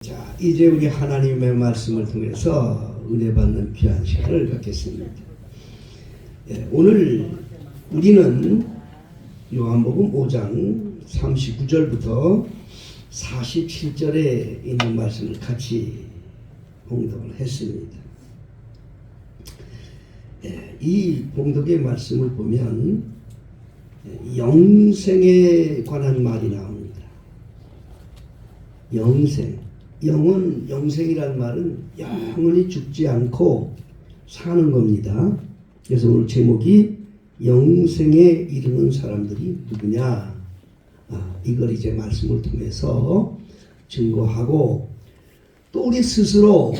자, 이제 우리 하나님의 말씀을 통해서 은혜 받는 귀한 시간을 갖겠습니다. 오늘 우리는 요한복음 5장 39절부터 47절에 있는 말씀을 같이 봉독을 했습니다. 이 봉독의 말씀을 보면 영생에 관한 말이 나옵니다. 영생. 영생이란 말은 영원히 죽지 않고 사는 겁니다. 그래서 오늘 제목이 영생에 이르는 사람들이 누구냐, 이걸 이제 말씀을 통해서 증거하고, 또 우리 스스로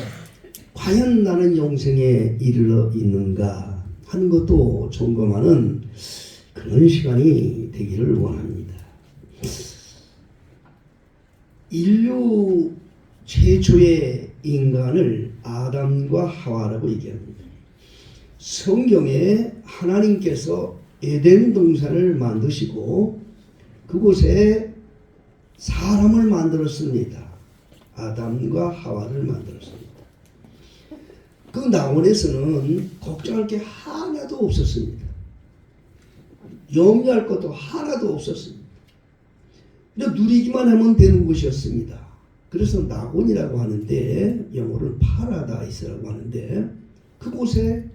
과연 나는 영생에 이르러 있는가 하는 것도 점검하는 그런 시간이 되기를 원합니다. 인류 최초의 인간을 아담과 하와라고 얘기합니다. 성경에 하나님께서 에덴 동산을 만드시고 그곳에 사람을 만들었습니다. 아담과 하와를 만들었습니다. 그 낙원에서는 걱정할 게 하나도 없었습니다. 염려할 것도 하나도 없었습니다. 그냥 누리기만 하면 되는 곳이었습니다. 그래서 낙원이라고 하는데, 영어로는 파라다이스라고 하는데, 그곳에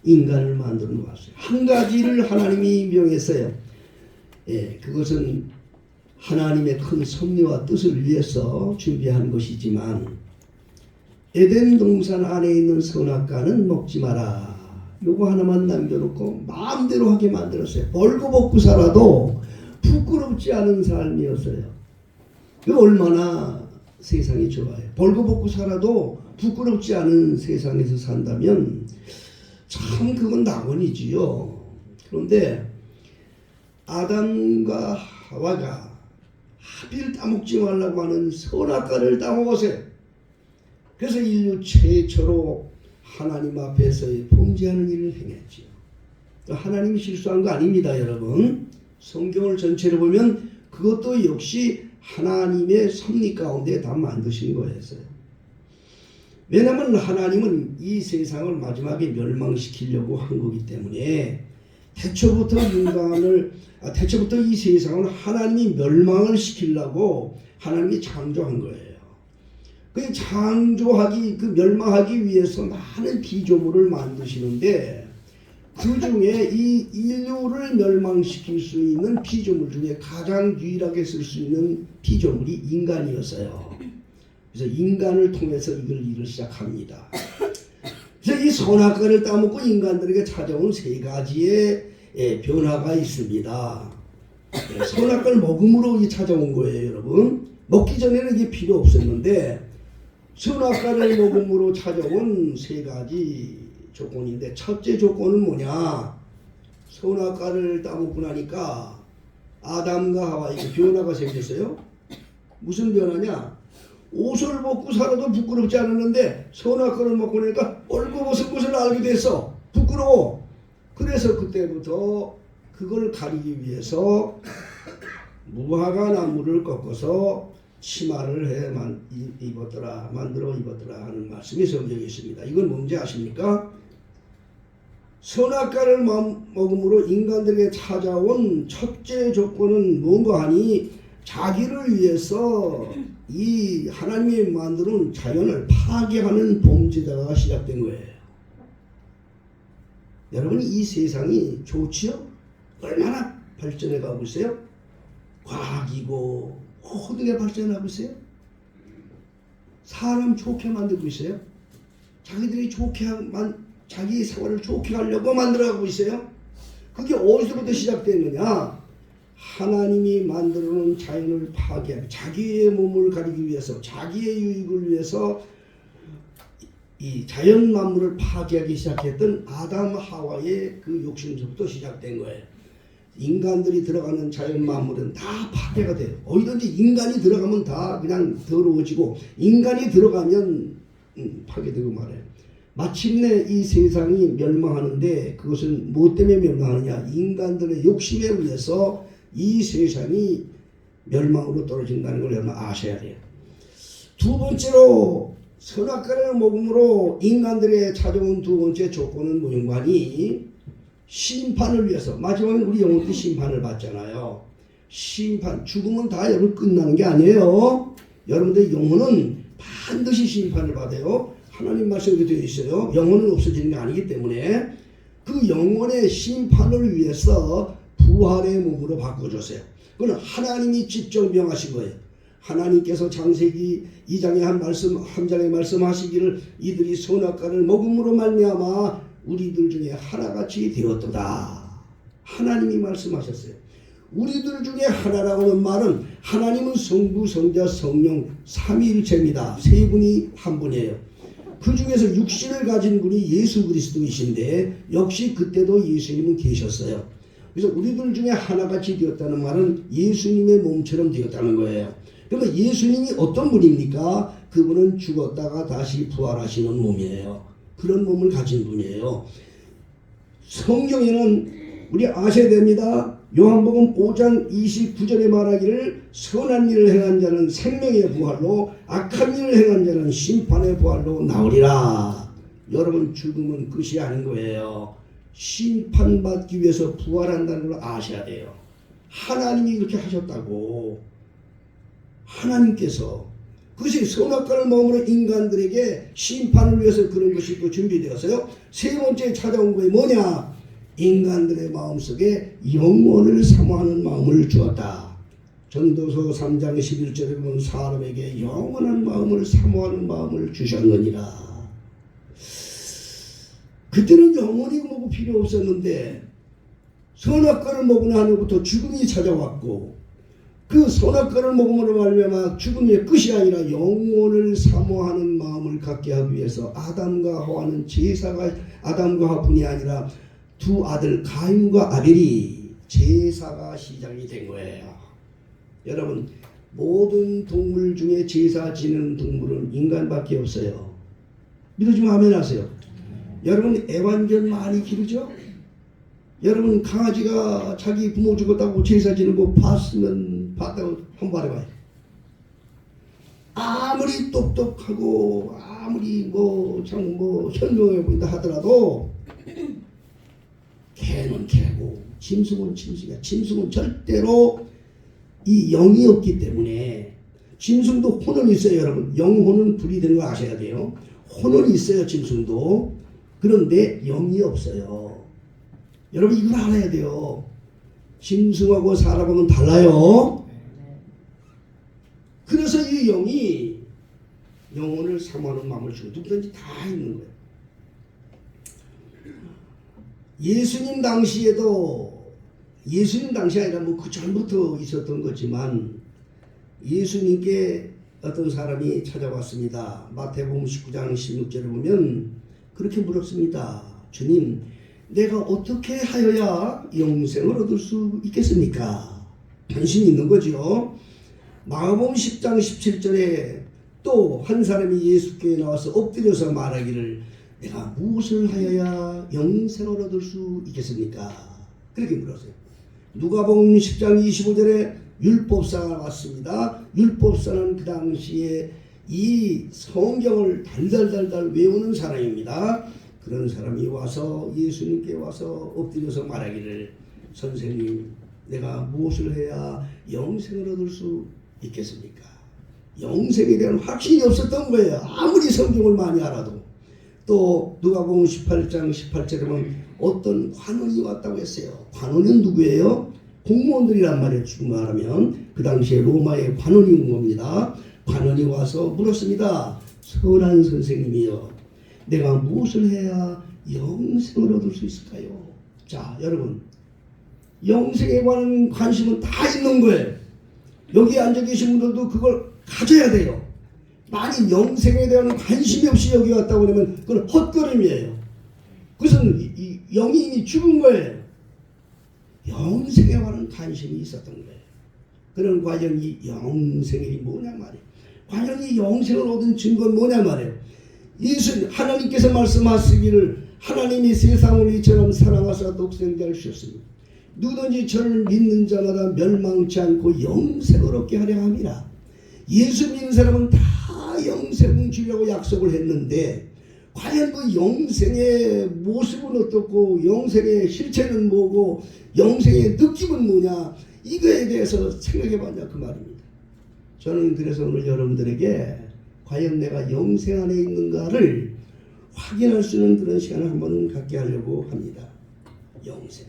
인간을 만들어 놓았어요. 한 가지를 하나님이 명했어요. 그것은 하나님의 큰 섭리와 뜻을 위해서 준비한 것이지만, 에덴 동산 안에 있는 선악과는 먹지 마라. 요거 하나만 남겨놓고 마음대로 하게 만들었어요. 벌거벗고 살아도 부끄럽지 않은 삶이었어요. 그 얼마나 세상이 좋아요. 벌거벗고 살아도 부끄럽지 않은 세상에서 산다면 참 그건 낙원이지요. 그런데 아담과 하와가 하필 따먹지 말라고 하는 선악과를 따먹었어요. 그래서 인류 최초로 하나님 앞에서의 범죄하는 일을 행했지요. 하나님이 실수한 거 아닙니다, 여러분. 성경을 전체로 보면 그것도 역시 하나님의 섭리 가운데 다 만드신 거였어요. 왜냐하면 하나님은 이 세상을 마지막에 멸망시키려고 한 거기 때문에 태초부터 이 세상을 하나님이 멸망을 시키려고 하나님이 창조한 거예요. 그 멸망하기 위해서 많은 피조물을 만드시는데, 그 중에 이 인류를 멸망시킬 수 있는 피조물 중에 가장 유일하게 쓸 수 있는 피조물이 인간이었어요. 그래서 인간을 통해서 이걸 일을 시작합니다. 그래서 이 선악과를 따먹고 인간들에게 찾아온 세 가지의 변화가 있습니다. 선악과를 먹음으로 찾아온 거예요, 여러분. 먹기 전에는 이게 필요 없었는데 선악과를 먹음으로 찾아온 세 가지 조건인데, 첫째 조건은 뭐냐? 선악과를 따먹고 나니까 아담과 하와에게 변화가 생겼어요. 무슨 변화냐? 옷을 벗고 살아도 부끄럽지 않았는데 선악과를 먹고 나니까 벌거벗은 것을 알게 됐어. 부끄러워. 그래서 그때부터 그걸 가리기 위해서 무화과 나무를 꺾어서 치마를 만들어 입었더라 하는 말씀이 성경에 있습니다. 이건 뭔지 아십니까? 선악과를 먹음으로 인간들에게 찾아온 첫째 조건은 뭔가 하니, 자기를 위해서 이 하나님이 만드는 자연을 파괴하는 범죄자가 시작된 거예요. 여러분, 이 세상이 좋지요? 얼마나 발전해 가고 있어요? 과학이고 모든 게 발전하고 있어요. 사람 좋게 만들고 있어요. 자기들이 자기 생활을 좋게 하려고 만들어가고 있어요. 그게 어디서부터 시작됐느냐? 하나님이 만들어놓은 자연을 파괴하고 자기의 몸을 가리기 위해서, 자기의 유익을 위해서 이 자연 만물을 파괴하기 시작했던 아담 하와의 그 욕심서부터 시작된 거예요. 인간들이 들어가는 자연 만물은 다 파괴가 돼요. 어디든지 인간이 들어가면 다 그냥 더러워지고, 인간이 들어가면 파괴되고 말해요. 마침내 이 세상이 멸망하는데, 그것은 무엇 때문에 멸망하느냐? 인간들의 욕심에 의해서 이 세상이 멸망으로 떨어진다는 걸 여러분 아셔야 돼요. 두 번째로 선악과를 먹음으로 인간들의 찾아온 두 번째 조건은 무용관이 심판을 위해서, 마지막에 우리 영혼도 심판을 받잖아요. 심판, 죽으면 다 여러분 끝나는 게 아니에요. 여러분들 영혼은 반드시 심판을 받아요. 하나님 말씀이 되어 있어요. 영혼은 없어지는 게 아니기 때문에 그 영혼의 심판을 위해서 부활의 몸으로 바꿔줬어요. 그건 하나님이 직접 명하신 거예요. 하나님께서 창세기 2장에 한 장에 말씀하시기를 이들이 선악과를 먹음으로 말미암아 우리들 중에 하나같이 되었도다. 하나님이 말씀하셨어요. 우리들 중에 하나라고 하는 말은 하나님은 성부, 성자, 성령 삼위일체입니다. 세 분이 한 분이에요. 그 중에서 육신을 가진 분이 예수 그리스도이신데 역시 그때도 예수님은 계셨어요. 그래서 우리들 중에 하나같이 되었다는 말은 예수님의 몸처럼 되었다는 거예요. 그러면 예수님이 어떤 분입니까? 그분은 죽었다가 다시 부활하시는 몸이에요. 그런 몸을 가진 분이에요. 성경에는 우리 아셔야 됩니다. 요한복음 5장 29절에 말하기를 선한 일을 행한 자는 생명의 부활로 악한 일을 행한 자는 심판의 부활로 나오리라. 여러분 죽음은 끝이 아닌 거예요. 심판받기 위해서 부활한다는 걸 아셔야 돼요. 하나님이 그렇게 하셨다고. 하나님께서 그것이 선악과를 먹음으로 인간들에게 심판을 위해서 그런 것이 또 준비되었어요. 세 번째 찾아온 것이 뭐냐? 인간들의 마음속에 영원을 사모하는 마음을 주었다. 전도서 3장 11절에 보면 사람에게 영원한 마음을 사모하는 마음을 주셨느니라. 그때는 영원히 뭐고 필요 없었는데 선악과를 먹은 하늘부터 죽음이 찾아왔고 그 선악과를 먹음으로 말미암아 죽음의 끝이 아니라 영원을 사모하는 마음을 갖게 하기 위해서 아담과 하와는 제사가 아담과 하와뿐이 아니라 두 아들 가인과 아벨이 제사가 시작이 된 거예요. 여러분 모든 동물 중에 제사 지는 동물은 인간밖에 없어요. 믿어주면 아멘 하세요. 여러분 애완견 많이 기르죠? 여러분 강아지가 자기 부모 죽었다고 제사 지는 거 봤다고 한번 말해봐요. 아무리 똑똑하고 아무리 현명해 보인다 하더라도 개는 개고 짐승은 짐승이야. 짐승은 절대로 이 영이 없기 때문에 짐승도 혼은 있어요. 여러분 영혼은 분리되는 거 아셔야 돼요. 혼은 있어요. 짐승도. 그런데 영이 없어요. 여러분 이걸 알아야 돼요. 짐승하고 사람하고는 달라요. 그래서 이 영이 영혼을 사모하는 마음을 주고 누구든지 다 있는 거예요. 예수님 당시에도 예수님 당시 아니라 그 전부터 있었던 거지만 예수님께 어떤 사람이 찾아왔습니다. 마태복음 19장 16절에 보면 그렇게 물었습니다. 주님, 내가 어떻게 하여야 영생을 얻을 수 있겠습니까? 관심이 있는 거죠. 마가복음 10장 17절에 또 한 사람이 예수께 나와서 엎드려서 말하기를 내가 무엇을 하여야 영생을 얻을 수 있겠습니까? 그렇게 물었어요. 누가복음 10장 25절에 율법사가 왔습니다. 율법사는 그 당시에 이 성경을 달달달달 외우는 사람입니다. 그런 사람이 와서 예수님께 와서 엎드려서 말하기를 선생님, 내가 무엇을 해야 영생을 얻을 수 있겠습니까? 영생에 대한 확신이 없었던 거예요. 아무리 성경을 많이 알아도. 또 누가복음 18장 18절에 보면 어떤 관원이 왔다고 했어요. 관원은 누구예요? 공무원들이란 말이에요. 지금 말하면 그 당시에 로마의 관원이 온 겁니다. 관원이 와서 물었습니다. 선한 선생님이여, 내가 무엇을 해야 영생을 얻을 수 있을까요? 자, 여러분 영생에 관한 관심은 다 있는 거예요. 여기 앉아 계신 분들도 그걸 가져야 돼요. 만약 영생에 대한 관심이 없이 여기 왔다고 그러면 그건 헛걸음이에요. 그것은 이 영이 이미 죽은 거예요. 영생에 관한 관심이 있었던 거예요. 그런 과연 이 영생이 뭐냐 말이에요. 과연 이 영생을 얻은 증거는 뭐냐 말이에요. 예수 하나님께서 말씀하시기를 하나님이 세상을 이처럼 사랑하사 독생자를 주셨으니 누구든지 저를 믿는 자마다 멸망치 않고 영생을 얻게 하려 함이라. 예수 믿는 사람은 다 약속을 했는데 과연 그 영생의 모습은 어떻고 영생의 실체는 뭐고 영생의 느낌은 뭐냐, 이거에 대해서 생각해 봤냐 그 말입니다. 저는 그래서 오늘 여러분들에게 과연 내가 영생 안에 있는가를 확인할 수 있는 그런 시간을 한번 갖게 하려고 합니다. 영생.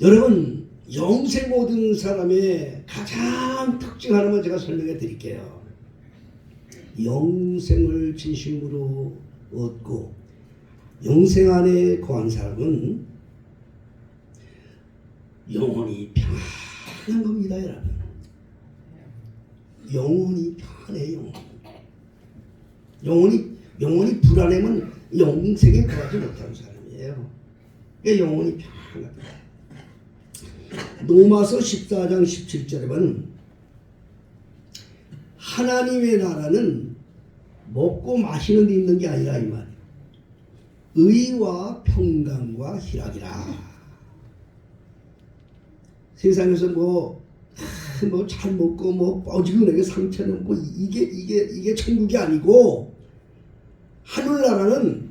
여러분, 영생 얻은 사람의 가장 특징 하나만 제가 설명해 드릴게요. 영생을 진심으로 얻고 영생 안에 거한 사람은 영원히 평안한 겁니다, 여러분. 영원히 평안해요. 영원히 불안해면 영생에 거하지 못하는 사람이에요. 그러니까 영원히 평안합니다. 로마서 14장 17절에 보면 하나님의 나라는 먹고 마시는 데 있는 게 아니라 이 말이에요. 의와 평강과 희락이라. 세상에서 잘 먹고 뻐지근하게 상처 넘고 이게 천국이 아니고 하늘나라는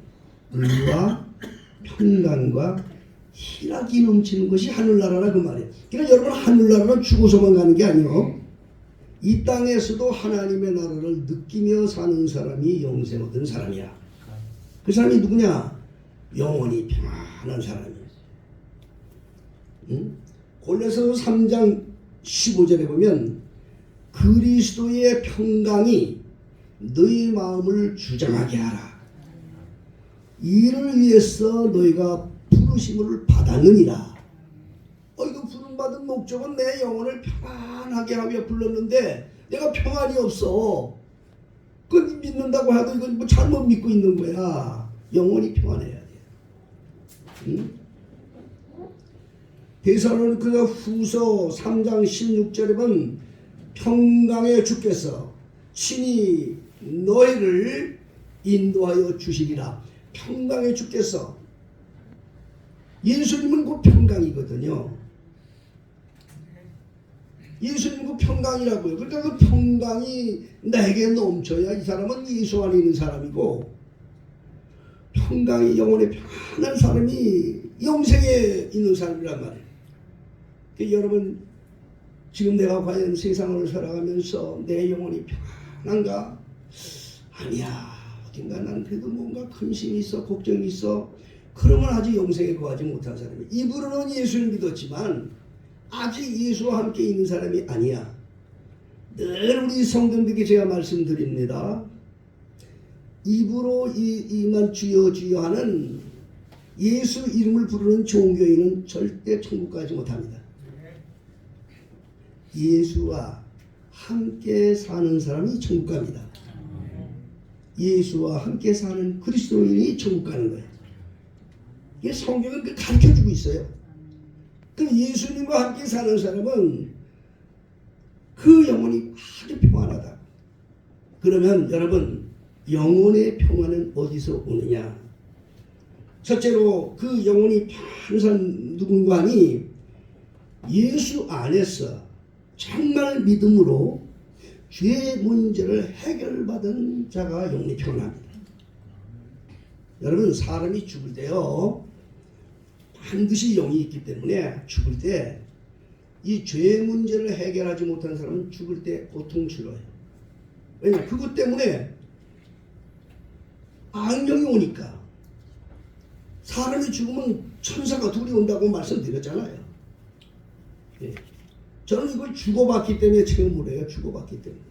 의와 평강과 희락이 넘치는 것이 하늘나라라 그 말이에요. 그러니까 여러분, 하늘나라는 죽어서만 가는 게 아니에요. 이 땅에서도 하나님의 나라를 느끼며 사는 사람이 영생 얻은 사람이야. 그 사람이 누구냐? 영원히 평안한 사람이에요. 골로새서 3장 15절에 보면 그리스도의 평강이 너희 마음을 주장하게 하라. 이를 위해서 너희가 부르심을 받았느니라. 이거 부름받은 목적은 내 영혼을 평안하게 하며 불렀는데 내가 평안이 없어. 그 믿는다고 해도 이건 잘못 믿고 있는 거야. 영혼이 평안해야 돼. 응? 데살로니가 후서 3장 16절에 보면 평강의 주께서 친히 너희를 인도하여 주시리라. 평강의 주께서, 예수님은 그 평강이거든요. 예수님은 그 평강이라고요. 그러니까 그 평강이 내게 넘쳐야 이 사람은 예수 안에 있는 사람이고, 평강이 영혼에 평안한 사람이 영생에 있는 사람이란 말이에요. 그러니까 여러분, 지금 내가 과연 세상을 살아가면서 내 영혼이 평안한가? 아니야. 어딘가 나는 그래도 뭔가 근심이 있어, 걱정이 있어. 그러면 아직 영생에 거하지 못한 사람이에요. 입으로는 예수를 믿었지만 아직 예수와 함께 있는 사람이 아니야. 늘 우리 성도들에게 제가 말씀드립니다. 입으로 이만 주여 주여 하는 예수 이름을 부르는 종교인은 절대 천국 가지 못합니다. 예수와 함께 사는 사람이 천국 갑니다. 예수와 함께 사는 그리스도인이 천국 가는 거예요. 이게 성경은 가르쳐주고 있어요. 그럼 예수님과 함께 사는 사람은 그 영혼이 아주 평안하다. 그러면 여러분, 영혼의 평안은 어디서 오느냐? 첫째로 그 영혼이 평안한 누군가니 예수 안에서 정말 믿음으로 죄의 문제를 해결받은 자가 영혼이 평안합니다. 여러분, 사람이 죽을 때요, 반드시 영이 있기 때문에 죽을 때 이 죄의 문제를 해결하지 못하는 사람은 죽을 때 고통스러워요. 왜냐? 그것 때문에 악령이 오니까. 사람이 죽으면 천사가 둘이 온다고 말씀드렸잖아요. 예. 저는 이걸 죽어봤기 때문에 체험을 해요. 죽어봤기 때문에.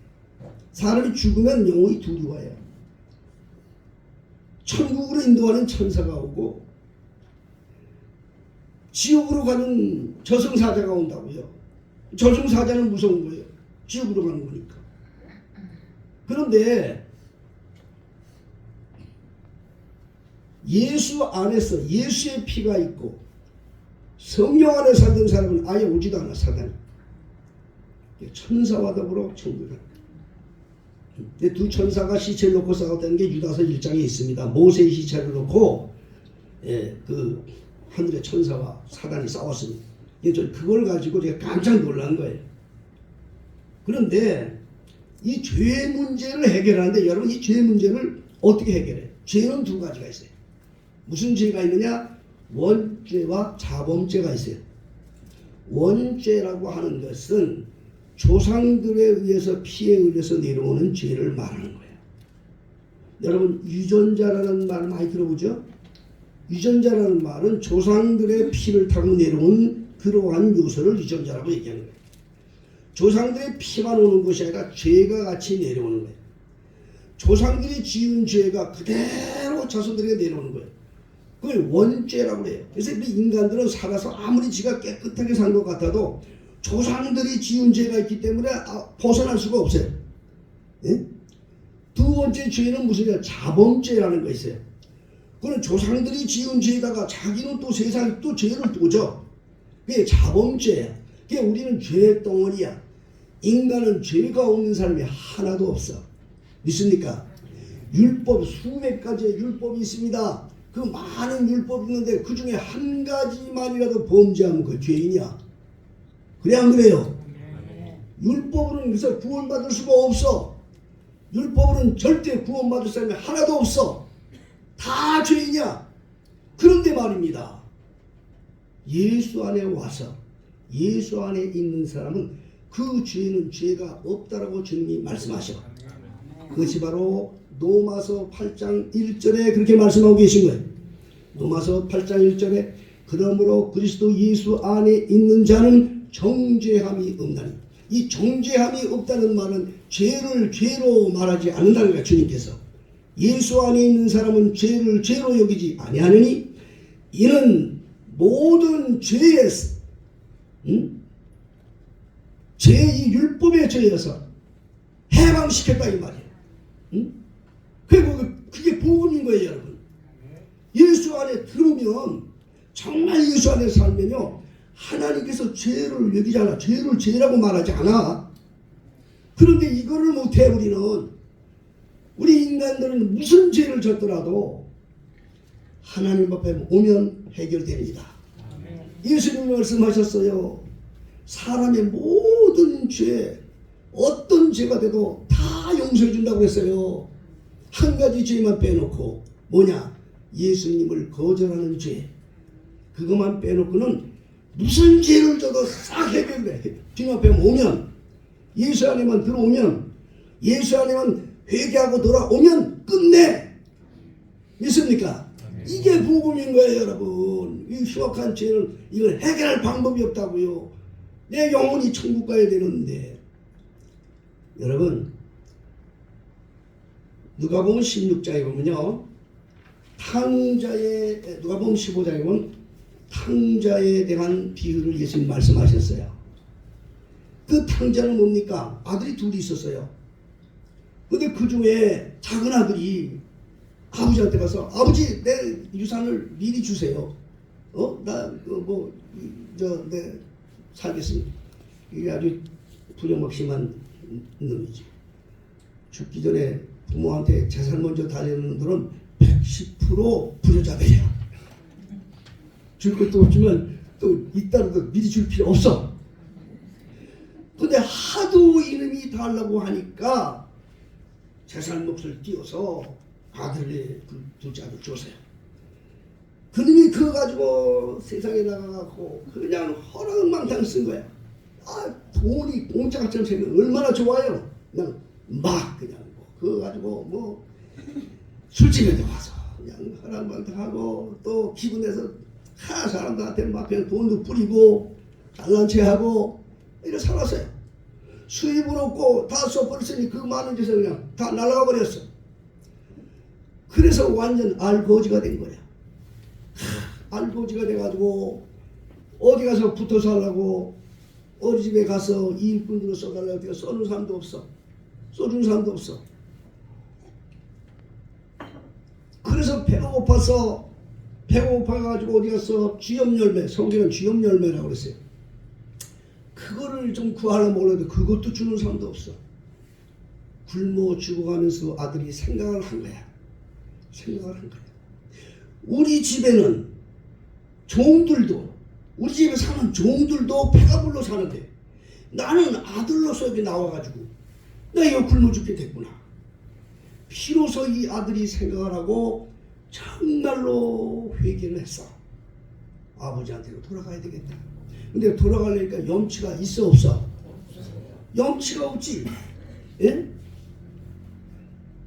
사람이 죽으면 영혼이 둘이 와요. 천국으로 인도하는 천사가 오고 지옥으로 가는 저승사자가 온다고요. 저승사자는 무서운 거예요. 지옥으로 가는 거니까. 그런데 예수 안에서 예수의 피가 있고 성령 안에 살던 사람은 아예 오지도 않아, 사단이. 천사와 더불어 천국에 갑니다. 근데 두 천사가 시체를 놓고 싸웠다는 게 유다서 1장에 있습니다. 모세의 시체를 놓고 그 하늘의 천사와 사단이 싸웠습니다. 그걸 가지고 제가 깜짝 놀란 거예요. 그런데 이 죄 문제를 해결하는데 여러분 이 죄 문제를 어떻게 해결해요? 죄는 두 가지가 있어요. 무슨 죄가 있느냐? 원죄와 자범죄가 있어요. 원죄라고 하는 것은 조상들에 의해서 피에 의해서 내려오는 죄를 말하는 거예요. 여러분 유전자라는 말 많이 들어보죠? 유전자라는 말은 조상들의 피를 타고 내려온 그러한 요소를 유전자라고 얘기하는 거예요. 조상들의 피만 오는 것이 아니라 죄가 같이 내려오는 거예요. 조상들이 지은 죄가 그대로 자손들에게 내려오는 거예요. 그걸 원죄라고 해요. 그래서 우리 인간들은 살아서 아무리 지가 깨끗하게 산 것 같아도 조상들이 지은 죄가 있기 때문에 벗어날 수가 없어요. 예? 두 번째 죄는 무슨냐? 자범죄라는 거 있어요. 그건 조상들이 지은 죄에다가 자기는 또 세상에 또 죄를 또죠. 그게 자범죄야. 그게 우리는 죄의 덩어리야. 인간은 죄가 없는 사람이 하나도 없어. 믿습니까? 율법 수백 가지의 율법이 있습니다. 그 많은 율법이 있는데 그 중에 한 가지만이라도 범죄하면 그 죄인이야. 그래 안 그래요? 율법으로는 그래서 구원받을 수가 없어. 율법으로는 절대 구원받을 사람이 하나도 없어. 다 죄인이야. 그런데 말입니다. 예수 안에 와서 예수 안에 있는 사람은 그 죄는 죄가 없다라고 주님이 말씀하셔. 그것이 바로 로마서 8장 1절에 그렇게 말씀하고 계신 거예요. 로마서 8장 1절에 그러므로 그리스도 예수 안에 있는 자는 정죄함이 없나니. 이 정죄함이 없다는 말은 죄를 죄로 말하지 않는다는 거예요. 주님께서 예수 안에 있는 사람은 죄를 죄로 여기지 아니하느니 이는 모든 죄의 죄의 율법에 죄여서 해방시켰다 이 말이에요. 그리고 그게 복음인 거예요, 여러분. 예수 안에 들어오면 정말 예수 안에 살면요 하나님께서 죄를 여기지 않아. 죄를 죄라고 말하지 않아. 그런데 이거를 못해. 우리 인간들은 무슨 죄를 졌더라도 하나님 앞에 오면 해결됩니다. 예수님이 말씀하셨어요. 사람의 모든 죄, 어떤 죄가 돼도 다 용서해 준다고 그랬어요. 한 가지 죄만 빼놓고 뭐냐? 예수님을 거절하는 죄. 그것만 빼놓고는 무슨 죄를 져도 싹 해결돼. 주님 앞에 오면, 예수 안에만 들어오면, 예수 안에만 회개하고 돌아오면 끝내. 믿습니까? 이게 복음인 거예요, 여러분. 이 흉악한 죄는 이걸 해결할 방법이 없다고요. 내 영혼이 천국 가야 되는데. 여러분, 누가복음 16장에 보면요, 누가복음 15장에 보면 탕자에 대한 비유를 예수님 말씀하셨어요. 그 탕자는 뭡니까? 아들이 둘이 있었어요. 근데 그 중에 작은 아들이 아버지한테 가서 아버지 내 유산을 미리 주세요. 내 살겠습니다. 이게 아주 부정막심한 놈이지. 죽기 전에 부모한테 재산 먼저 달려는 놈들은 110% 부여자들이야. 줄 것도 없지만 또 이따라도 미리 줄 필요 없어. 근데 하도 이름이 달라고 하니까 재산 몫을 띄워서 아들의 그 둘째 아들 줬어요. 그놈이 그거 가지고 세상에 나가갖고 그냥 허랑망탕 쓴 거야. 돈이 공짜처럼 생기면 얼마나 좋아요. 그냥 막 그냥 그거 가지고 술집에 와서 그냥 허랑망탕하고 또 기분내서 사람들한테 막 그냥 돈도 뿌리고 잘난 체하고 이렇게 살았어요. 수입은 없고 다 써버렸으니 그 많은 짓을 그냥 다 날아가 버렸어. 그래서 완전 알거지가 된 거야. 알거지가 돼가지고 어디 가서 붙어 살라고 어린이집에 가서 일꾼으로 써달라고 해서 써는 사람도 없어. 써주는 사람도 없어. 그래서 배가 고파가지고 어디 가서 쥐염열매, 성경은 쥐염열매라고 그랬어요. 그거를 좀 구하려고 하는데 그것도 주는 사람도 없어. 굶어 죽어가면서 아들이 생각을 한 거야. 우리 집에는 종들도, 우리 집에 사는 종들도 배가 불러 사는데 나는 아들로서 여기 나와가지고 내가 이거 굶어 죽게 됐구나. 비로소 이 아들이 생각을 하고 정말로 회개를 했어. 아버지한테로 돌아가야 되겠다. 근데 돌아가려니까 염치가 있어 없어? 염치가 없지. 예?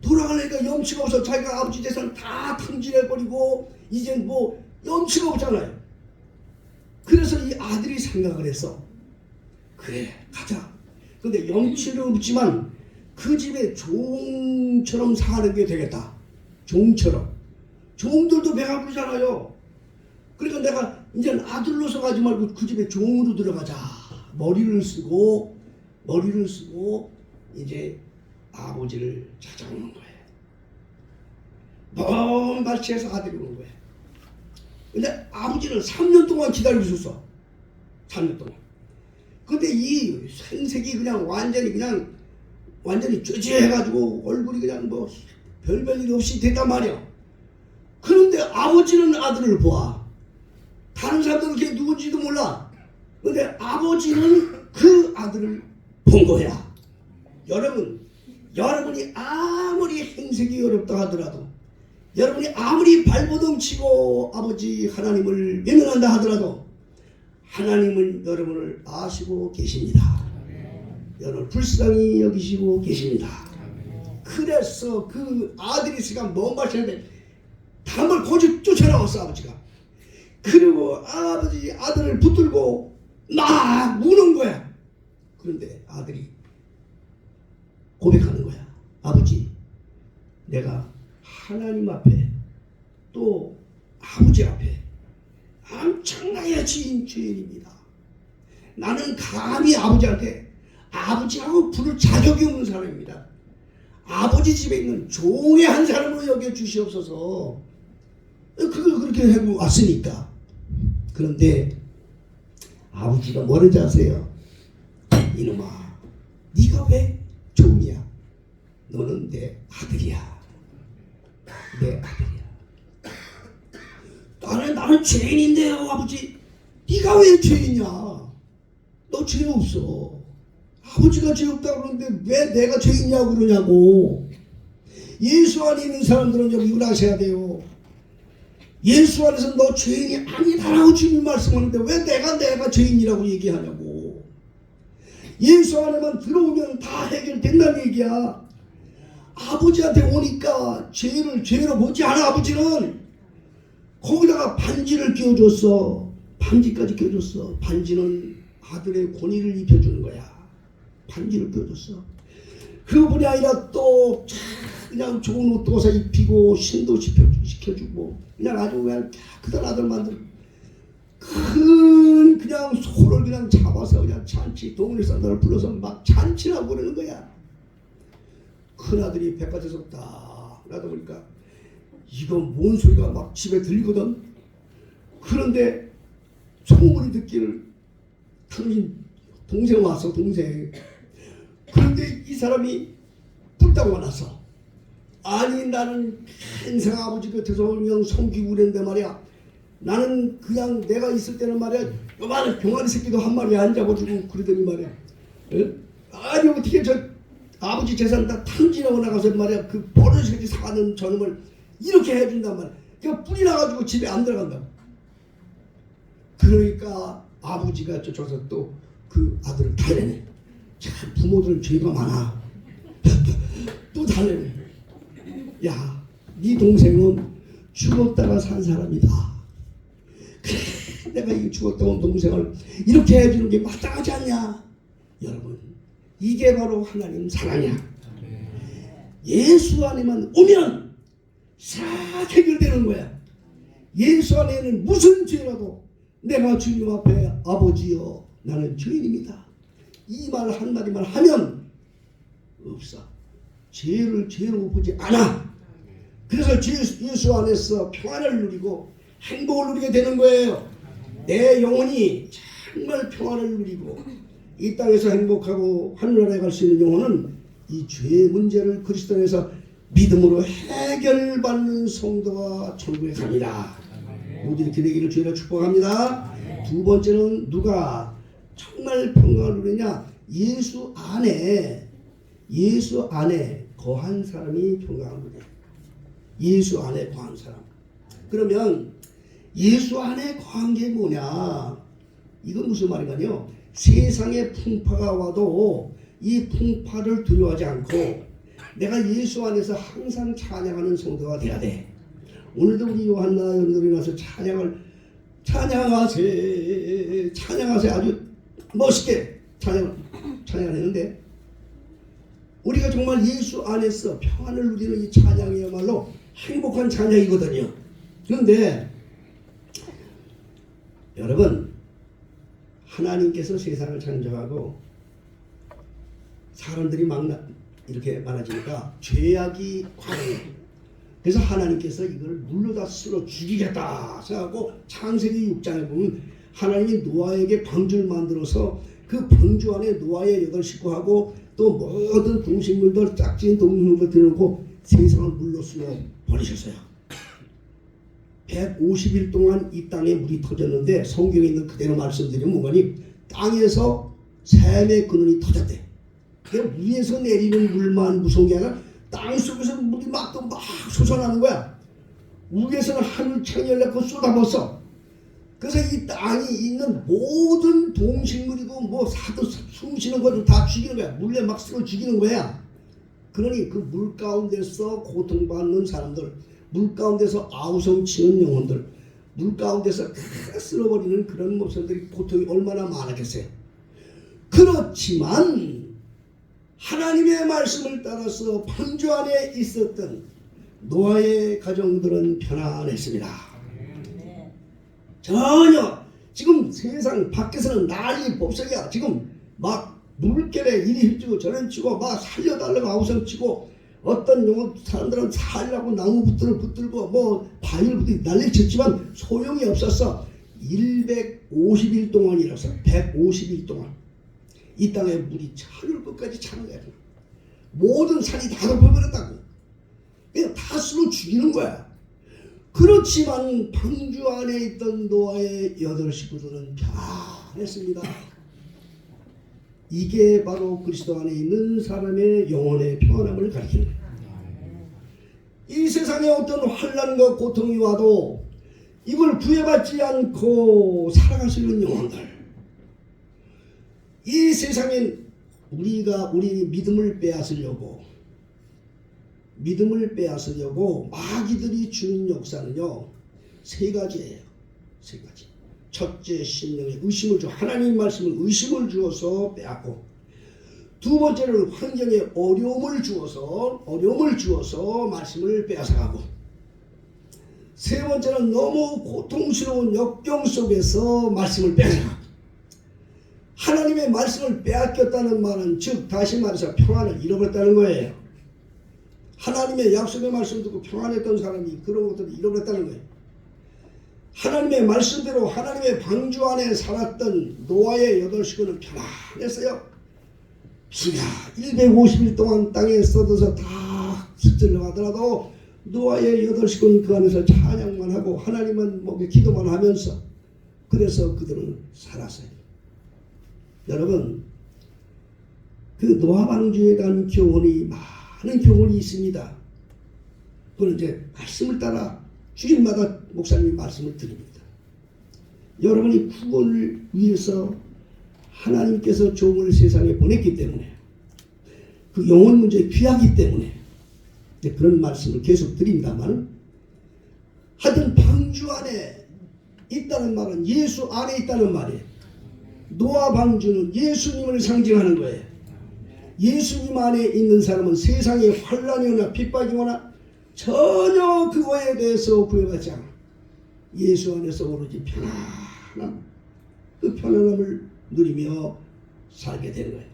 돌아가려니까 염치가 없어. 자기가 아버지 재산 다 탕진해버리고 이젠 뭐 염치가 없잖아요. 그래서 이 아들이 생각을 했어. 그래 가자. 근데 염치는 없지만 그 집에 종처럼 사는 게 되겠다. 종처럼. 종들도 배가 부르잖아요. 그러니까 내가 이제 아들로서 가지 말고 그 집에 종으로 들어가자. 머리를 쓰고 이제 아버지를 찾아오는 거예요. 먼 발치에서 아들이 오는 거예요. 근데 아버지는 3년 동안 기다리고 있었어. 3년 동안. 근데 이 생색이 그냥 완전히 쬐쬐해가지고 얼굴이 그냥 뭐 별별일 없이 됐단 말이야. 그런데 아버지는 아들을 보아. 다른 사람들은 걔 누군지도 몰라. 근데 아버지는 그 아들을 본 거야. 여러분이 아무리 행색이 어렵다 하더라도, 여러분이 아무리 발버둥 치고 아버지 하나님을 외면한다 하더라도 하나님은 여러분을 아시고 계십니다. 여러분을 불쌍히 여기시고 계십니다. 그래서 그 아들이 있으니까 먼 발치인데 담을 고집 쫓아나왔어 아버지가. 그리고 아들을 붙들고 막 우는 거야. 그런데 아들이 고백하는 거야. 아버지, 내가 하나님 앞에 또 아버지 앞에 엄청나게 죄인입니다. 나는 감히 아버지한테 아버지하고 부를 자격이 없는 사람입니다. 아버지 집에 있는 종의 한 사람으로 여겨 주시옵소서. 그걸 그렇게 하고 왔으니까. 그런데 아버지가 뭐라지 아세요? 이놈아, 네가 왜 종이야? 너는 내 아들이야. 내 아들이야. 나는 죄인인데요, 아버지. 네가 왜 죄인이야? 너 죄 없어. 아버지가 죄 없다고 그러는데 왜 내가 죄인이냐고 그러냐고. 예수 안에 있는 사람들은 좀 이걸 아셔야 돼요. 예수 안에서 너 죄인이 아니다라고 주님 말씀하는데 왜 내가 죄인이라고 얘기하냐고. 예수 안에만 들어오면 다 해결된다는 얘기야. 아버지한테 오니까 죄로 보지 않아. 아버지는 거기다가 반지를 끼워줬어. 반지까지 끼워줬어. 반지는 아들의 권위를 입혀주는 거야. 반지를 끼워줬어. 그뿐이 아니라 또 그냥 좋은 옷 도사 입히고 신도 시켜주고 그냥 아주 그냥 깨끗한 아들 만들고 큰 그냥 소를 그냥 잡아서 그냥 잔치 동네 사람들을 불러서 막 잔치라고 그러는 거야. 큰 아들이 백화점에서 딱 나다 보니까 이거 뭔 소리가 막 집에 들리거든. 그런데 소문이 듣기를 당신 동생 왔어, 동생. 그런데 이 사람이 뿔따고 와놨어. 아니 나는 항상 아버지 곁에서 그냥 섬기고 그랬는데 말이야. 나는 그냥 내가 있을 때는 말이야 요만한 병아리 새끼도 한 마리 안 잡아주고 그러더니 말이야. 에? 아니 어떻게 저 아버지 재산 다 탕진하고 나가서 말이야 그 버릇새끼 사는 저놈을 이렇게 해준단 말이야. 그러니까 뿔이 나가지고 집에 안 들어간다. 그러니까 아버지가 쫓아서 또 그 아들을 달래내. 참 부모들은 죄가 많아. 또 달래내. 야, 네 동생은 죽었다가 산 사람이다. 그래, 내가 이 죽었다 온 동생을 이렇게 해주는 게 마땅하지 않냐? 여러분, 이게 바로 하나님 사랑이야. 예수 안에만 오면 싹 해결되는 거야. 예수 안에는 무슨 죄라도 내가 주님 앞에 아버지여 나는 죄인입니다. 이 말 한마디만 하면 없어. 죄를 죄로 보지 않아. 그래서 예수 안에서 평안을 누리고 행복을 누리게 되는 거예요. 내 영혼이 정말 평안을 누리고 이 땅에서 행복하고 하늘나라에 갈 수 있는 영혼은 이 죄의 문제를 그리스도 안에서 믿음으로 해결받는 성도가 천국에 갑니다. 모두 이렇게 되기를 주의로 축복합니다. 두 번째는 누가 정말 평강을 누리냐? 예수 안에 거한 사람이 평강한 거예요. 예수 안에 거한 사람. 그러면 예수 안에 거한 게 뭐냐? 이건 무슨 말인가요? 세상의 풍파가 와도 이 풍파를 두려워하지 않고 내가 예수 안에서 항상 찬양하는 성도가 돼야 돼. 오늘도 우리 요한나 연들이 나서 찬양하세 아주 멋있게 찬양을 했는데, 우리가 정말 예수 안에서 평안을 누리는 이 찬양이야말로 행복한 찬양이거든요. 그런데 여러분, 하나님께서 세상을 창조하고 사람들이 이렇게 많아지니까 죄악이 과해요. 그래서 하나님께서 이걸 물로 다 쓸어 죽이겠다 생각하고 창세기 6장에 보면 하나님이 노아에게 방주를 만들어서 그 방주 안에 노아의 8 식구하고 또 모든 동식물들, 짝진 동식물들 들여놓고 세상을 물로 쓸어 버리셨어요. 150일 동안 이 땅에 물이 터졌는데, 성경에 있는 그대로 말씀드리면 뭐가니, 땅에서 샘의 근원이 터졌대. 그러니까 위에서 내리는 물만 무서운 게 아니라 땅 속에서 물이 막 솟아나는 거야. 위에서는 하늘창이 열렸고 쏟아붓어. 그래서 이 땅이 있는 모든 동식물이고 뭐 숨쉬는 것들 다 죽이는 거야. 물에 막 쓸어 죽이는 거야. 그러니 그 물 가운데서 고통받는 사람들, 물 가운데서 아우성치는 영혼들, 물 가운데서 다 쓸어버리는 그런 모습들이 고통이 얼마나 많았겠어요. 그렇지만 하나님의 말씀을 따라서 방주 안에 있었던 노아의 가정들은 편안했습니다. 전혀 지금 세상 밖에서는 난리 법석이야. 지금 막 물결에 이리 휘치고 저리 치고 막 살려달라고 아우성치고, 어떤 영혼 사람들은 살려고 나무부터를 붙들고 뭐 바위를 난리 쳤지만 소용이 없었어. 150일 동안이라서 150일 동안 이 땅에 물이 하늘 끝까지 차는 거야. 모든 산이 다 덮어버렸다고. 그냥 다 쓸어 죽이는 거야. 그렇지만 방주 안에 있던 노아의 8 식구들은 편안했습니다. 이게 바로 그리스도 안에 있는 사람의 영혼의 평안함을 가리키는 거예요. 이 세상에 어떤 환난과 고통이 와도 이걸 구애받지 않고 살아갈 수 있는 영혼들, 이 세상엔 우리가 우리 믿음을 빼앗으려고 마귀들이 주는 역사는요 3가지예요. 3가지. 첫째, 심령에 의심을 주, 하나님 말씀을 의심을 주어서 빼앗고, 두 번째는 환경에 어려움을 주어서 말씀을 빼앗아가고, 세 번째는 너무 고통스러운 역경 속에서 말씀을 빼앗아가고. 하나님의 말씀을 빼앗겼다는 말은 즉 다시 말해서 평안을 잃어버렸다는 거예요. 하나님의 약속의 말씀 듣고 평안했던 사람이 그런 것들을 잃어버렸다는 거예요. 하나님의 말씀대로 하나님의 방주 안에 살았던 노아의 8 식구는 편안했어요. 비가 150일 동안 땅에 쏟아서 다 습절을 하더라도 노아의 8 식구는 그 안에서 찬양만 하고 하나님만 먹여 기도만 하면서, 그래서 그들은 살았어요. 여러분, 그 노아 방주에 대한 교훈이 많은 교훈이 있습니다. 그건 이제 말씀을 따라 주일마다 목사님이 말씀을 드립니다. 여러분이 구원을 위해서 하나님께서 종을 세상에 보냈기 때문에, 그 영혼 문제 귀하기 때문에 그런 말씀을 계속 드립니다만, 하여튼 방주 안에 있다는 말은 예수 안에 있다는 말이에요. 노아 방주는 예수님을 상징하는 거예요. 예수님 안에 있는 사람은 세상에 환난이 오나 핍박이 오나 전혀 그거에 대해서 구애받지 않아. 예수 안에서 오로지 편안함, 그 편안함을 누리며 살게 되는 거예요.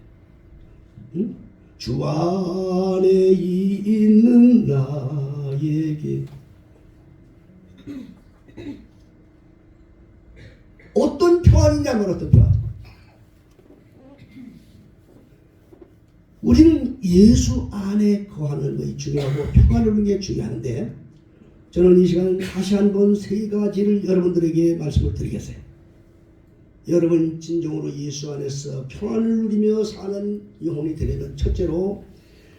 응? 주 안에 있는 나에게 어떤 평안이냐면 어떤 평안? 우리는 예수 안에 거하는 것이 중요하고 평안을 누리는 게 중요한데, 저는 이 시간 다시 한번 3가지를 여러분들에게 말씀을 드리겠어요. 여러분 진정으로 예수 안에서 평안을 누리며 사는 영혼이 되려면 첫째로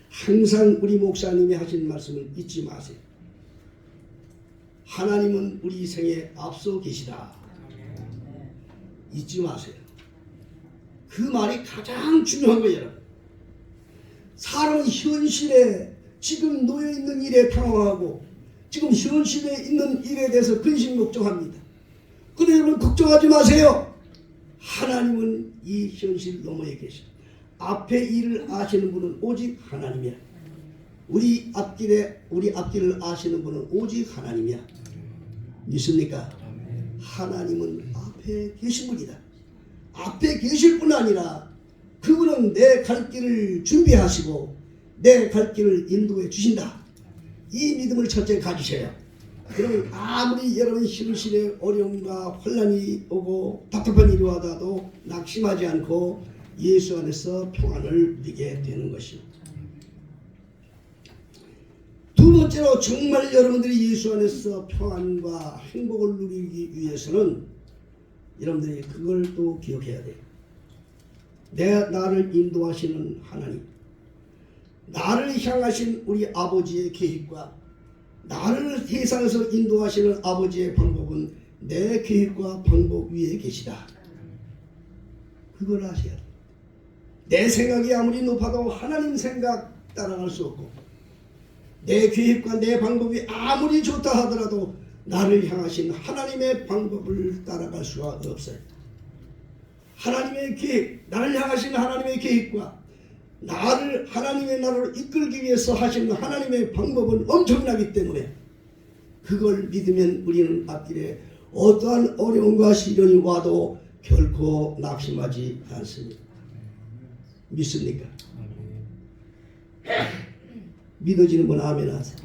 항상 우리 목사님이 하신 말씀을 잊지 마세요. 하나님은 우리 생에 앞서 계시다. 잊지 마세요. 그 말이 가장 중요한 거예요. 사람은 현실에 지금 놓여있는 일에 당황하고 지금 현실에 있는 일에 대해서 근심걱정합니다. 그런데 여러분 걱정하지 마세요. 하나님은 이 현실 너머에 계셔. 앞에 일을 아시는 분은 오직 하나님이야. 우리 앞길을 아시는 분은 오직 하나님이야. 믿습니까? 하나님은 앞에 계신 분이다. 앞에 계실 뿐 아니라 그분은 내 갈 길을 준비하시고 내 갈 길을 인도해 주신다. 이 믿음을 첫째 가지셔야. 그러면 아무리 여러분 현실에 어려움과 혼란이 오고 답답한 일이 와도 낙심하지 않고 예수 안에서 평안을 누리게 되는 것입니다. 두 번째로 정말 여러분들이 예수 안에서 평안과 행복을 누리기 위해서는 여러분들이 그걸 또 기억해야 돼요. 나를 인도하시는 하나님, 나를 향하신 우리 아버지의 계획과 나를 세상에서 인도하시는 아버지의 방법은 내 계획과 방법 위에 계시다. 그걸 아셔야 돼요. 내 생각이 아무리 높아도 하나님 생각 따라갈 수 없고 내 계획과 내 방법이 아무리 좋다 하더라도 나를 향하신 하나님의 방법을 따라갈 수가 없어요. 하나님의 계획, 나를 향하신 하나님의 계획과 하나님의 나라를 이끌기 위해서 하시는 하나님의 방법은 엄청나기 때문에 그걸 믿으면 우리는 앞길에 어떠한 어려움과 시련이 와도 결코 낙심하지 않습니다. 믿습니까? 믿어지는 분 아멘 하세요.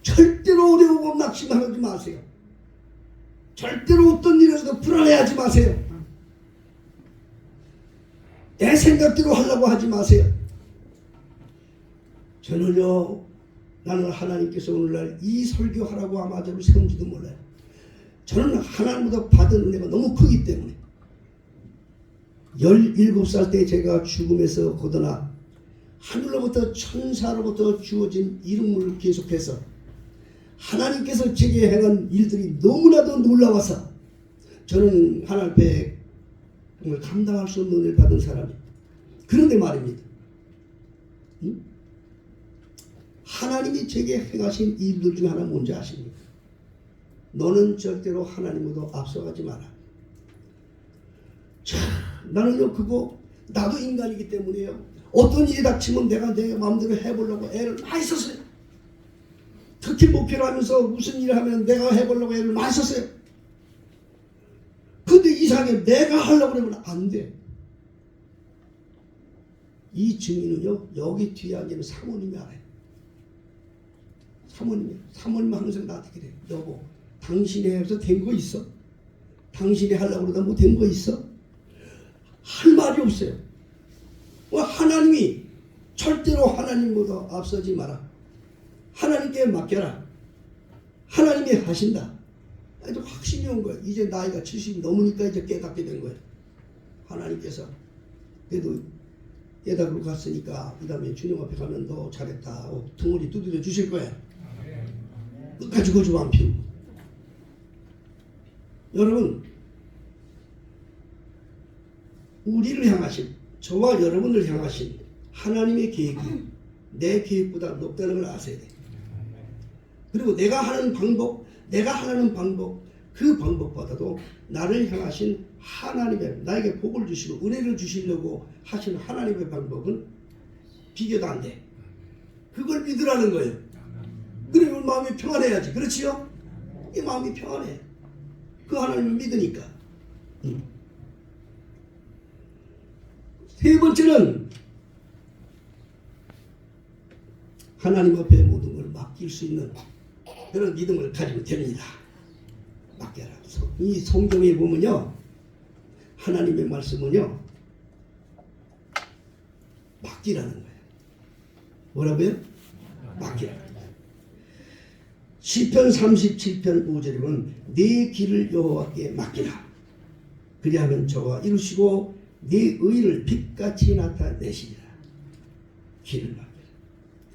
절대로 어려우고 낙심하지 마세요. 절대로 어떤 일에서도 불안해하지 마세요. 내 생각대로 하려고 하지 마세요. 저는요, 나는 하나님께서 오늘날 이 설교하라고 아마 저를 세운지도 몰라요. 저는 하나님보다 받은 은혜가 너무 크기 때문에 17살 때 제가 죽음에서 거듭나 하늘로부터 천사로부터 주어진 이름을 계속해서 하나님께서 제게 행한 일들이 너무나도 놀라워서 저는 하나님 앞에 정말 감당할 수 없는 은혜를 받은 사람이에요. 그런데 말입니다. 하나님이 제게 행하신 일들 중에 하나 뭔지 아십니까? 너는 절대로 하나님보다 앞서가지 마라. 자, 나는요 그거 나도 인간이기 때문에요. 어떤 일이 닥치면 내가 내 마음대로 해보려고 애를 많이 썼어요. 특히 목회를 하면서 무슨 일을 하면 내가 해보려고 애를 많이 썼어요. 근데 이상하게 내가 하려고 그러면 안 돼. 이 증인은요 여기 뒤에 앉은 사모님이 알아요. 사모님은 항상 나한테 그래요. 여보, 당신이 해서 된 거 있어? 당신이 하려고 그러다 뭐 된 거 있어? 할 말이 없어요. 하나님이 절대로 하나님보다 앞서지 마라. 하나님께 맡겨라. 하나님이 하신다. 아주 확신이 온 거예요. 이제 나이가 70이 넘으니까 이제 깨닫게 된 거예요. 하나님께서 그래도 깨닫고 갔으니까 그 다음에 주님 앞에 가면 너 잘했다 하고 덩어리 두드려 주실 거야. 끝까지 고집 안 피우고. 여러분, 우리를 향하신, 저와 여러분을 향하신 하나님의 계획이 내 계획보다 높다는 걸 아셔야 돼요. 그리고 내가 하는 방법, 그 방법보다도 나를 향하신 하나님의, 나에게 복을 주시고 은혜를 주시려고 하시는 하나님의 방법은 비교도 안 돼. 그걸 믿으라는 거예요. 그러면 마음이 평안해야지. 그렇지요? 이 마음이 평안해. 그 하나님을 믿으니까. 세 번째는 하나님 앞에 모든 걸 맡길 수 있는 그런 믿음을 가지고 됩니다. 맡겨라. 이 성경에 보면요, 하나님의 말씀은요 맡기라는 거예요. 뭐라고요? 맡기라. 시편 37편 5절에 보면 내 길을 여호와께 맡기라. 그리하면 저와 이루시고 네 의를 빛같이 나타내시리라. 길을 맡기라.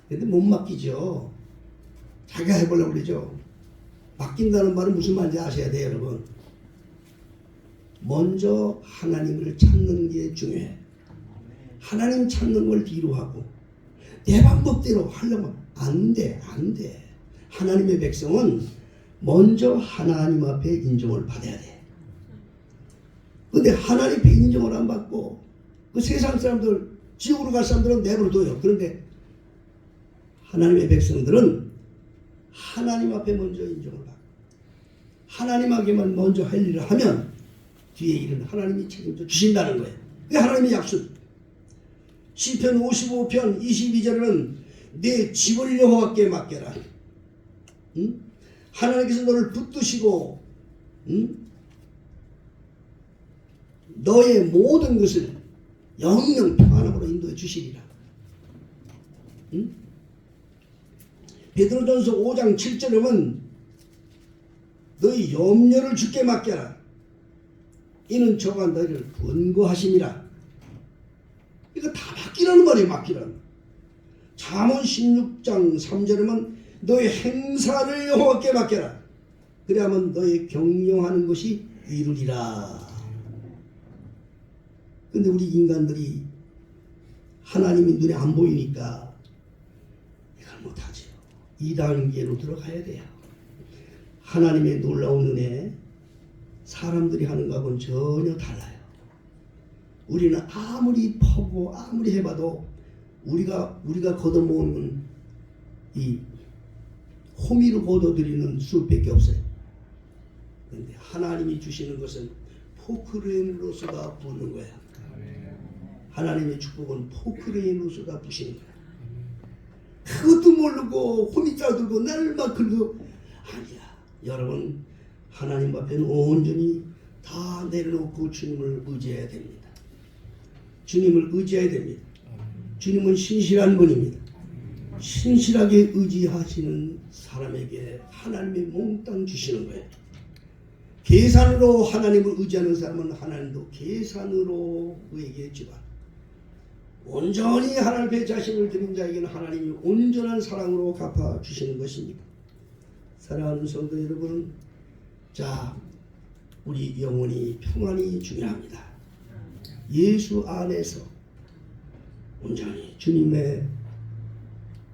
근데 못 맡기죠. 자기가 해보려고 그러죠. 맡긴다는 말은 무슨 말인지 아셔야 돼요, 여러분. 먼저 하나님을 찾는 게 중요해. 하나님 찾는 걸 뒤로 하고 내 방법대로 하려면 안 돼. 하나님의 백성은 먼저 하나님 앞에 인정을 받아야 돼. 근데 하나님 앞에 인정을 안 받고 그 세상 사람들, 지옥으로 갈 사람들은 내버려둬요. 그런데 하나님의 백성들은 하나님 앞에 먼저 인정을 받고 하나님에게만 먼저 할 일을 하면 뒤에 일은 하나님이 책임져 주신다는 거예요. 그게 하나님의 약속. 시편 55편 22절에는 내 집을 여호와께 맡겨라. 응? 하나님께서 너를 붙드시고 너의 모든 것을 영영 평안함으로 인도해 주시리라. 응? 베드로전서 5장 7절에 보면 너희 염려를 주께 맡겨라. 이는 저가 너희를 권고하심이라. 이거 다 맡기라는 말이에요. 맡기라는. 잠언 16장 3절에는 너희 행사를 여호와께 맡겨라. 그래야만 너희 경영하는 것이 이루리라. 근데 우리 인간들이 하나님이 눈에 안 보이니까 이걸 못하죠. 2단계로 들어가야 돼요. 하나님의 놀라운 은혜, 사람들이 하는 것하고는 전혀 달라요. 우리는 아무리 퍼고 아무리 해봐도 우리가 걷어모으는 이 호미로 걷어들이는 수밖에 없어요. 그런데 하나님이 주시는 것은 포크레인으로 쏟아 부는 거야. 하나님의 축복은 포크레인으로 쏟아 부시는 거야. 그것도 모르고 호미자 들고 날만 긁고 아니야. 여러분, 하나님 앞에는 온전히 다 내려놓고 주님을 의지해야 됩니다. 주님을 의지해야 됩니다. 주님은 신실한 분입니다. 신실하게 의지하시는 사람에게 하나님의 몽땅 주시는 거예요. 계산으로 하나님을 의지하는 사람은 하나님도 계산으로 그에게 주라. 온전히 하나님 앞에 자신을 드린 자에게는 하나님이 온전한 사랑으로 갚아주시는 것입니다. 사랑하는 성도 여러분, 자, 우리 영혼이 평안이 중요합니다. 예수 안에서 온전히 주님의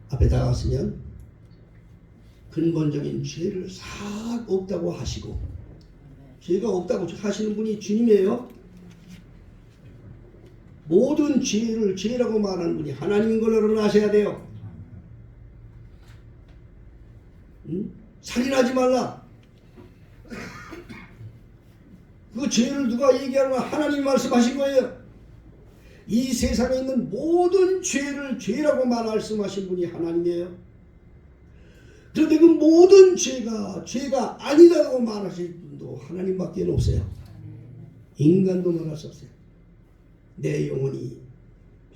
앞에 다가왔으면 근본적인 죄를 싹 없다고 하시고, 죄가 없다고 하시는 분이 주님이에요. 모든 죄를 죄라고 말하는 분이 하나님인 걸 여러분 아셔야 돼요. 살인하지 말라. 그 죄를 누가 얘기하는 하나님이 말씀하신 거예요. 이 세상에 있는 모든 죄를 죄라고 말씀하신 분이 하나님이에요. 그런데 그 모든 죄가 아니다라고 말하신 분도 하나님밖에 없어요. 인간도 말할 수 없어요. 내 영혼이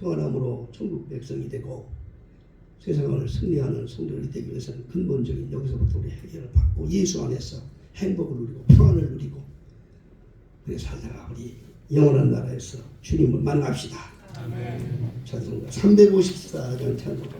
평안함으로 천국 백성이 되고 세상을 승리하는 성도들이 되기 위해서는 근본적인 여기서부터 우리 해결을 받고 예수 안에서 행복을 누리고 평안을 누리고 그래 살다가 우리 영원한 나라에서 주님을 만납시다. 아멘. 찬송가 354장 찬송가